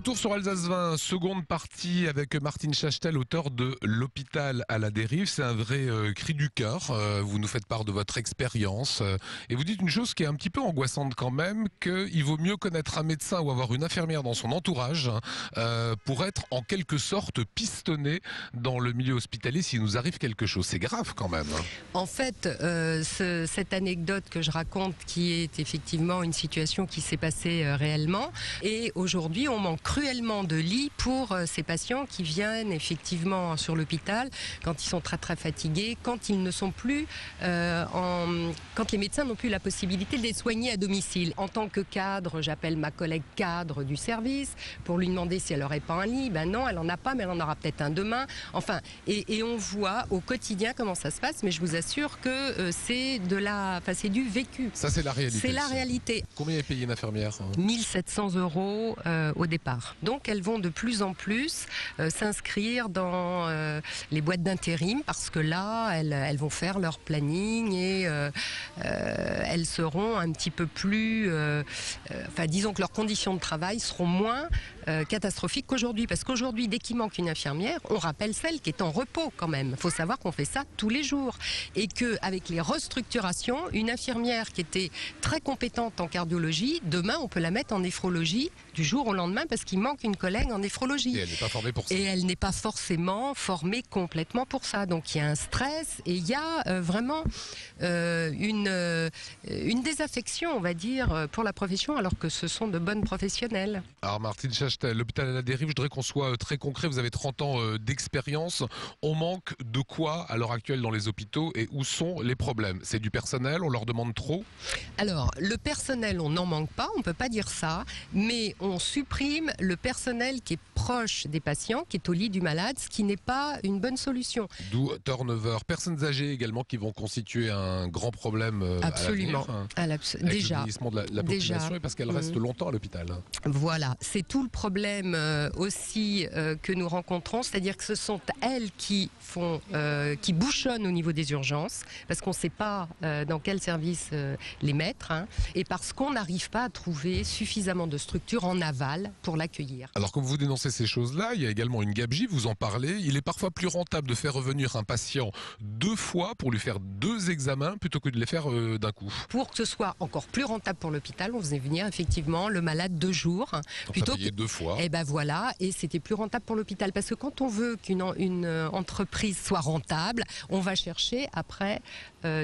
Retour sur Alsace 20, seconde partie avec Martine Chachtel, auteur de L'hôpital à la dérive. C'est un vrai cri du cœur. Vous nous faites part de votre expérience et vous dites une chose qui est un petit peu angoissante quand même, qu'il vaut mieux connaître un médecin ou avoir une infirmière dans son entourage pour être en quelque sorte pistonné dans le milieu hospitalier s'il nous arrive quelque chose. C'est grave quand même. En fait, cette anecdote que je raconte, qui est effectivement une situation qui s'est passée réellement, et aujourd'hui on manque cruellement de lits pour ces patients qui viennent effectivement sur l'hôpital quand ils sont très très fatigués, quand ils ne sont plus quand les médecins n'ont plus la possibilité de les soigner à domicile. En tant que cadre, j'appelle ma collègue cadre du service pour lui demander si elle n'aurait pas un lit. Ben non, elle en a pas, mais elle en aura peut-être un demain. Enfin, et on voit au quotidien comment ça se passe, mais je vous assure que c'est du vécu. Ça, c'est la réalité. C'est la réalité. Combien est payée une infirmière ? 1700 € au départ. Donc elles vont de plus en plus s'inscrire dans les boîtes d'intérim parce que là, elles vont faire leur planning et elles seront un petit peu plus... disons que leurs conditions de travail seront moins catastrophiques qu'aujourd'hui. Parce qu'aujourd'hui, dès qu'il manque une infirmière, on rappelle celle qui est en repos quand même. Il faut savoir qu'on fait ça tous les jours. Et qu'avec les restructurations, une infirmière qui était très compétente en cardiologie, demain, on peut la mettre en néphrologie du jour au lendemain parce qu'il manque une collègue en néphrologie. Et elle n'est pas formée pour ça. Et elle n'est pas forcément formée complètement pour ça. Donc il y a un stress et il y a vraiment une désaffection, on va dire, pour la profession, alors que ce sont de bonnes professionnelles. Alors Martine Chachtel, l'hôpital à la dérive, je voudrais qu'on soit très concret. Vous avez 30 ans d'expérience. On manque de quoi à l'heure actuelle dans les hôpitaux et où sont les problèmes? C'est du personnel, on leur demande trop? Alors, le personnel, on n'en manque pas, on ne peut pas dire ça, mais on supprime le personnel qui est proche des patients, qui est au lit du malade, ce qui n'est pas une bonne solution. D'où turnover. Personnes âgées également qui vont constituer un grand problème Absolument. à l'avenir. Avec Déjà. le vieillissement de la population et parce qu'elle reste longtemps à l'hôpital. Voilà, c'est tout le problème aussi que nous rencontrons, c'est-à-dire que ce sont elles qui bouchonnent au niveau des urgences, parce qu'on ne sait pas dans quel service les mettre, et parce qu'on n'arrive pas à trouver suffisamment de structures en aval pour l'accueillir. Alors comme vous dénoncez ces choses-là, il y a également une gabegie, vous en parlez. Il est parfois plus rentable de faire revenir un patient 2 fois pour lui faire 2 examens plutôt que de les faire d'un coup. Pour que ce soit encore plus rentable pour l'hôpital, on faisait venir effectivement le malade 2 jours. Donc plutôt ça payait 2 fois. Et ben voilà, et c'était plus rentable pour l'hôpital. Parce que quand on veut qu'une entreprise soit rentable, on va chercher après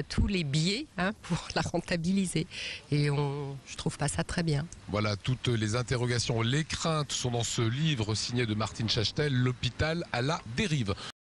tous les biais pour la rentabiliser. Et je trouve pas ça très bien. Voilà, toutes les interrogations, les craintes sont dans ce livre signé de Martine Chachtel, L'hôpital à la dérive.